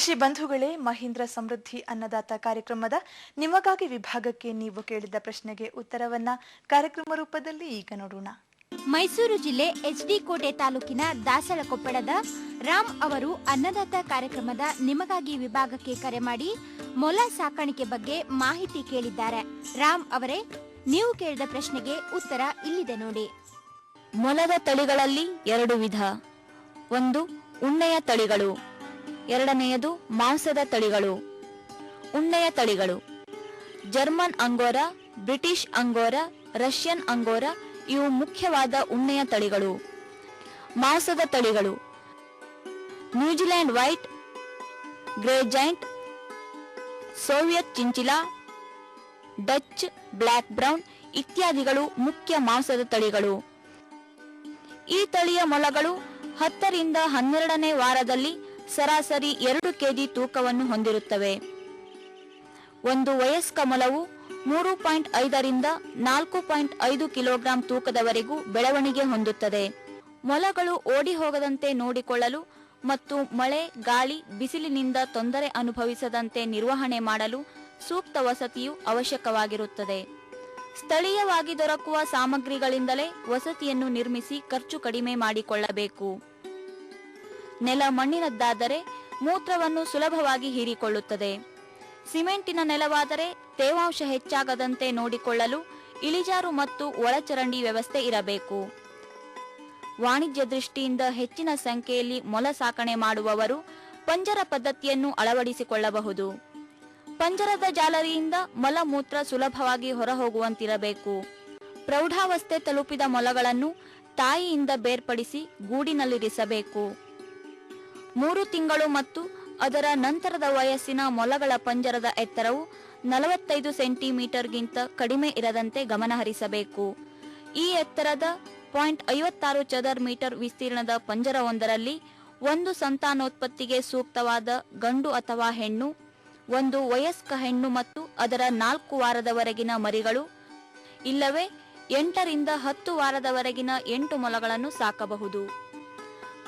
ಕೃಷಿ ಬಂಧುಗಳೇ, ಮಹೀಂದ್ರ ಸಮೃದ್ಧಿ ಅನ್ನದಾತ ಕಾರ್ಯಕ್ರಮದ ನಿಮಗಾಗಿ ವಿಭಾಗಕ್ಕೆ ನೀವು ಕೇಳಿದ ಪ್ರಶ್ನೆಗೆ ಉತ್ತರವನ್ನ ಕಾರ್ಯಕ್ರಮ ರೂಪದಲ್ಲಿ ಈಗ ನೋಡೋಣ. ಮೈಸೂರು ಜಿಲ್ಲೆ ಎಚ್ಡಿ ಕೋಟೆ ತಾಲೂಕಿನ ದಾಸಳಕೊಪ್ಪಳದ ರಾಮ್ ಅವರು ಅನ್ನದಾತ ಕಾರ್ಯಕ್ರಮದ ನಿಮಗಾಗಿ ವಿಭಾಗಕ್ಕೆ ಕರೆ ಮಾಡಿ ಮೊಲ ಸಾಕಾಣಿಕೆ ಬಗ್ಗೆ ಮಾಹಿತಿ ಕೇಳಿದ್ದಾರೆ. ರಾಮ್ ಅವರೇ, ನೀವು ಕೇಳಿದ ಪ್ರಶ್ನೆಗೆ ಉತ್ತರ ಇಲ್ಲಿದೆ ನೋಡಿ. ಮೊಲದ ತಳಿಗಳಲ್ಲಿ 2 ವಿಧ. ಒಂದು ಉಣ್ಣೆಯ ತಳಿಗಳು, ಎರಡನೆಯದು ಮಾಂಸದ ತಳಿಗಳು. ಉಣ್ಣೆಯ ತಳಿಗಳು: German Angora, British Angora, Russian Angora ಇವು ಮುಖ್ಯವಾದ ಉಣ್ಣೆಯ ತಳಿಗಳು. ಮಾಂಸದ ತಳಿಗಳು: New Zealand white, grey giant, Soviet chinchilla, Dutch black brown ಇತ್ಯಾದಿಗಳು ಮುಖ್ಯ ಮಾಂಸದ ತಳಿಗಳು. ಈ ತಳಿಯ ಮೊಲಗಳು 10 ರಿಂದ 12ನೇ ವಾರದಲ್ಲಿ ಸರಾಸರಿ 2 ಕೆಜಿ ತೂಕವನ್ನು ಹೊಂದಿರುತ್ತವೆ. ಒಂದು ವಯಸ್ಕ ಮೊಲವು 3.5 ರಿಂದ 4.5 ಕಿಲೋಗ್ರಾಂ ತೂಕದವರೆಗೂ ಬೆಳವಣಿಗೆ ಹೊಂದುತ್ತದೆ. ಮೊಲಗಳು ಓಡಿ ಹೋಗದಂತೆ ನೋಡಿಕೊಳ್ಳಲು ಮತ್ತು ಮಳೆ, ಗಾಳಿ, ಬಿಸಿಲಿನಿಂದ ತೊಂದರೆ ಅನುಭವಿಸದಂತೆ ನಿರ್ವಹಣೆ ಮಾಡಲು ಸೂಕ್ತ ವಸತಿಯು ಅವಶ್ಯಕವಾಗಿರುತ್ತದೆ. ಸ್ಥಳೀಯವಾಗಿ ದೊರಕುವ ಸಾಮಗ್ರಿಗಳಿಂದಲೇ ವಸತಿಯನ್ನು ನಿರ್ಮಿಸಿ ಖರ್ಚು ಕಡಿಮೆ ಮಾಡಿಕೊಳ್ಳಬೇಕು. ನೆಲ ಮಣ್ಣಿನದ್ದಾದರೆ ಮೂತ್ರವನ್ನು ಸುಲಭವಾಗಿ ಹೀರಿಕೊಳ್ಳುತ್ತದೆ. ಸಿಮೆಂಟಿನ ನೆಲವಾದರೆ ತೇವಾಂಶ ಹೆಚ್ಚಾಗದಂತೆ ನೋಡಿಕೊಳ್ಳಲು ಇಳಿಜಾರು ಮತ್ತು ಒಳಚರಂಡಿ ವ್ಯವಸ್ಥೆ ಇರಬೇಕು. ವಾಣಿಜ್ಯ ದೃಷ್ಟಿಯಿಂದ ಹೆಚ್ಚಿನ ಸಂಖ್ಯೆಯಲ್ಲಿ ಮೊಲ ಸಾಕಣೆ ಮಾಡುವವರು ಪಂಜರ ಪದ್ಧತಿಯನ್ನು ಅಳವಡಿಸಿಕೊಳ್ಳಬಹುದು. ಪಂಜರದ ಜಾಲರಿಯಿಂದ ಮಲಮೂತ್ರ ಸುಲಭವಾಗಿ ಹೊರಹೋಗುವಂತಿರಬೇಕು. ಪ್ರೌಢಾವಸ್ಥೆ ತಲುಪಿದ ಮೊಲಗಳನ್ನು ತಾಯಿಯಿಂದ ಬೇರ್ಪಡಿಸಿ ಗೂಡಿನಲ್ಲಿರಿಸಬೇಕು. 3 ತಿಂಗಳು ಮತ್ತು ಅದರ ನಂತರದ ವಯಸ್ಸಿನ ಮೊಲಗಳ ಪಂಜರದ ಎತ್ತರವು 45 ಸೆಂಟಿಮೀಟರ್ಗಿಂತ ಕಡಿಮೆ ಇರದಂತೆ ಗಮನಹರಿಸಬೇಕು. ಈ ಎತ್ತರದ 0.56 ಚದರ್ ಮೀಟರ್ ವಿಸ್ತೀರ್ಣದ ಪಂಜರವೊಂದರಲ್ಲಿ ಒಂದು ಸಂತಾನೋತ್ಪತ್ತಿಗೆ ಸೂಕ್ತವಾದ ಗಂಡು ಅಥವಾ ಹೆಣ್ಣು, ಒಂದು ವಯಸ್ಕ ಹೆಣ್ಣು ಮತ್ತು ಅದರ 4 ವಾರದವರೆಗಿನ ಮರಿಗಳು, ಇಲ್ಲವೇ 8 ರಿಂದ 10 ವಾರದವರೆಗಿನ 8 ಮೊಲಗಳನ್ನು ಸಾಕಬಹುದು.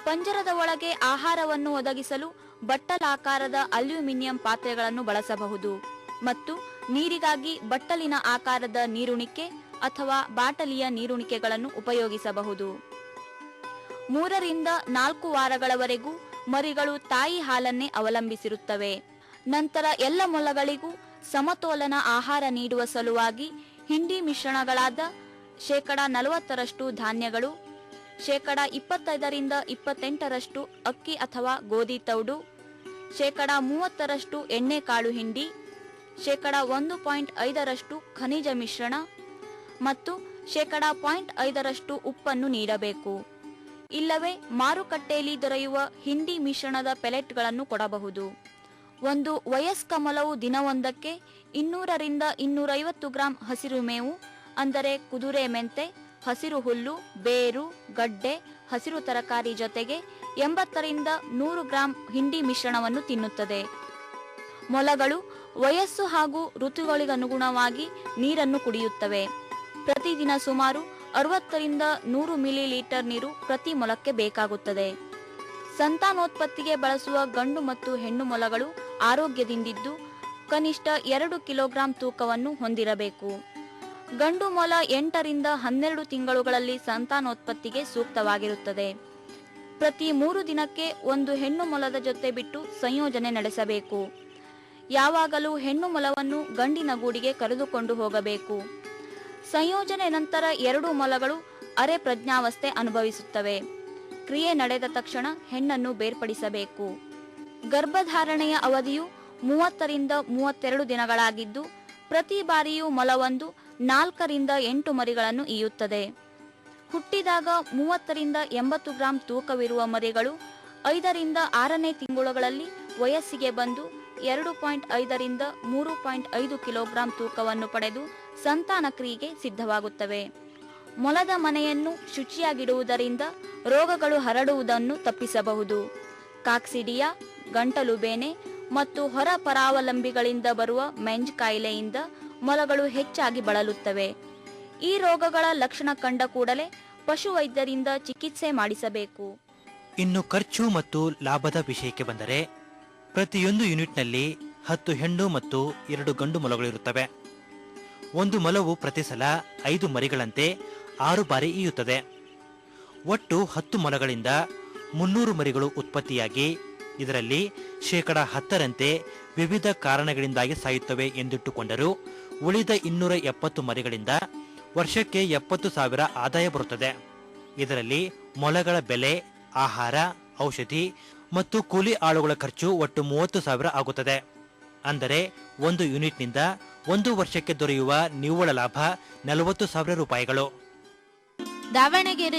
ಪಂಜರದ ಒಳಗೆ ಆಹಾರವನ್ನು ಒದಗಿಸಲು ಬಟ್ಟಲಾಕಾರದ ಅಲ್ಯೂಮಿನಿಯಂ ಪಾತ್ರೆಗಳನ್ನು ಬಳಸಬಹುದು ಮತ್ತು ನೀರಿಗಾಗಿ ಬಟ್ಟಲಿನ ಆಕಾರದ ನೀರುಣಿಕೆ ಅಥವಾ ಬಾಟಲಿಯ ನೀರುಣಿಕೆಗಳನ್ನು ಉಪಯೋಗಿಸಬಹುದು. 3 ರಿಂದ 4 ವಾರಗಳವರೆಗೂ ಮರಿಗಳು ತಾಯಿ ಹಾಲನ್ನೇ ಅವಲಂಬಿಸಿರುತ್ತವೆ. ನಂತರ ಎಲ್ಲ ಮೊಲಗಳಿಗೂ ಸಮತೋಲನ ಆಹಾರ ನೀಡುವ ಸಲುವಾಗಿ ಹಿಂಡಿ ಮಿಶ್ರಣಗಳಾದ 40% ಧಾನ್ಯಗಳು, 25 ರಿಂದ 28% ಅಕ್ಕಿ ಅಥವಾ ಗೋಧಿ ತೌಡು, 30% ಎಣ್ಣೆಕಾಳು ಹಿಂಡಿ, 1.5% ಖನಿಜ ಮಿಶ್ರಣ ಮತ್ತು 0.5% ಉಪ್ಪನ್ನು ನೀಡಬೇಕು. ಇಲ್ಲವೇ ಮಾರುಕಟ್ಟೆಯಲ್ಲಿ ದೊರೆಯುವ ಹಿಂಡಿ ಮಿಶ್ರಣದ ಪೆಲೆಟ್ಗಳನ್ನು ಕೊಡಬಹುದು. ಒಂದು ವಯಸ್ಕ ಮೊಲವು ದಿನವೊಂದಕ್ಕೆ 200 ರಿಂದ 250 ಗ್ರಾಂ ಹಸಿರು ಮೇವು ಅಂದರೆ ಕುದುರೆ ಮೆಂತೆ, ಹಸಿರು ಹುಲ್ಲು, ಬೇರು, ಗಡ್ಡೆ, ಹಸಿರು ತರಕಾರಿ ಜೊತೆಗೆ 80 ರಿಂದ 100 ಗ್ರಾಂ ಹಿಂಡಿ ಮಿಶ್ರಣವನ್ನು ತಿನ್ನುತ್ತದೆ. ಮೊಲಗಳು ವಯಸ್ಸು ಹಾಗೂ ಋತುಗಳಿಗನುಗುಣವಾಗಿ ನೀರನ್ನು ಕುಡಿಯುತ್ತವೆ. ಪ್ರತಿದಿನ ಸುಮಾರು 60 ರಿಂದ 100 ಮಿಲಿಲೀಟರ್ ನೀರು ಪ್ರತಿ ಮೊಲಕ್ಕೆ ಬೇಕಾಗುತ್ತದೆ. ಸಂತಾನೋತ್ಪತ್ತಿಗೆ ಬಳಸುವ ಗಂಡು ಮತ್ತು ಹೆಣ್ಣು ಮೊಲಗಳು ಆರೋಗ್ಯದಿಂದಿದ್ದು ಕನಿಷ್ಠ 2 ಕಿಲೋಗ್ರಾಂ ತೂಕವನ್ನು ಹೊಂದಿರಬೇಕು. ಗಂಡು ಮೊಲ 8 ರಿಂದ 12 ತಿಂಗಳುಗಳಲ್ಲಿ ಸಂತಾನೋತ್ಪತ್ತಿಗೆ ಸೂಕ್ತವಾಗಿರುತ್ತದೆ. ಪ್ರತಿ 3 ದಿನಕ್ಕೆ ಒಂದು ಹೆಣ್ಣು ಮೊಲದ ಜೊತೆ ಬಿಟ್ಟು ಸಂಯೋಜನೆ ನಡೆಸಬೇಕು. ಯಾವಾಗಲೂ ಹೆಣ್ಣು ಮೊಲವನ್ನು ಗಂಡಿನ ಗೂಡಿಗೆ ಕರೆದುಕೊಂಡು ಹೋಗಬೇಕು. ಸಂಯೋಜನೆ ನಂತರ 2 ಮೊಲಗಳು ಅರೆ ಪ್ರಜ್ಞಾವಸ್ಥೆ ಅನುಭವಿಸುತ್ತವೆ. ಕ್ರಿಯೆ ನಡೆದ ತಕ್ಷಣ ಹೆಣ್ಣನ್ನು ಬೇರ್ಪಡಿಸಬೇಕು. ಗರ್ಭಧಾರಣೆಯ ಅವಧಿಯು 30 ರಿಂದ 32 ದಿನಗಳಾಗಿದ್ದು ಪ್ರತಿ ಬಾರಿಯೂ ಮೊಲವೊಂದು 4 ರಿಂದ 8 ಮರಿಗಳನ್ನು ಈಯುತ್ತದೆ. ಹುಟ್ಟಿದಾಗ 30 ರಿಂದ 80 ಗ್ರಾಂ ತೂಕವಿರುವ ಮರಿಗಳು 5 ರಿಂದ 6ನೇ ತಿಂಗಳುಗಳಲ್ಲಿ ವಯಸ್ಸಿಗೆ ಬಂದು 2.5 ರಿಂದ 3.5 ಕಿಲೋಗ್ರಾಂ ತೂಕವನ್ನು ಪಡೆದು ಸಂತಾನ ಕ್ರಿಯೆಗೆ ಸಿದ್ಧವಾಗುತ್ತವೆ. ಮೊಲದ ಮನೆಯನ್ನು ಶುಚಿಯಾಗಿಡುವುದರಿಂದ ರೋಗಗಳು ಹರಡುವುದನ್ನು ತಪ್ಪಿಸಬಹುದು. ಕಾಕ್ಸಿಡಿಯಾ, ಗಂಟಲು ಬೇನೆ ಮತ್ತು ಹೊರ ಪರಾವಲಂಬಿಗಳಿಂದ ಬರುವ ಮೆಂಜ್ ಕಾಯಿಲೆಯಿಂದ ಮೊಲಗಳು ಹೆಚ್ಚಾಗಿ ಬಳಲುತ್ತವೆ. ಈ ರೋಗಗಳ ಲಕ್ಷಣ ಕಂಡ ಕೂಡಲೇ ಪಶುವೈದ್ಯರಿಂದ ಚಿಕಿತ್ಸೆ ಮಾಡಿಸಬೇಕು. ಇನ್ನು ಖರ್ಚು ಮತ್ತು ಲಾಭದ ವಿಷಯಕ್ಕೆ ಬಂದರೆ ಪ್ರತಿಯೊಂದು ಯೂನಿಟ್ನಲ್ಲಿ 10 ಹೆಣ್ಣು ಮತ್ತು 2 ಗಂಡು ಮೊಲಗಳಿರುತ್ತವೆ. ಒಂದು ಮೊಲವು ಪ್ರತಿ ಸಲ 5 ಮರಿಗಳಂತೆ 6 ಬಾರಿ ಈಯುತ್ತದೆ. ಒಟ್ಟು 10 ಮೊಲಗಳಿಂದ 300 ಮರಿಗಳು ಉತ್ಪತ್ತಿಯಾಗಿ ಇದರಲ್ಲಿ 10% ವಿವಿಧ ಕಾರಣಗಳಿಂದಾಗಿ ಸಾಯುತ್ತವೆ ಎಂದಿಟ್ಟುಕೊಂಡರೂ ಉಳಿದ 270 ಮರಿಗಳಿಂದ ವರ್ಷಕ್ಕೆ 70,000 ಆದಾಯ ಬರುತ್ತದೆ. ಇದರಲ್ಲಿ ಮೊಲಗಳ ಬೆಲೆ, ಆಹಾರ, ಔಷಧಿ ಮತ್ತು ಕೂಲಿ ಆಳುಗಳ ಖರ್ಚು ಒಟ್ಟು 30,000 ಆಗುತ್ತದೆ. ಅಂದರೆ ಒಂದು ಯೂನಿಟ್ನಿಂದ 1 ವರ್ಷಕ್ಕೆ ದೊರೆಯುವ ನಿವ್ವಳ ಲಾಭ 40,000 ರೂಪಾಯಿಗಳು. ದಾವಣಗೆರೆ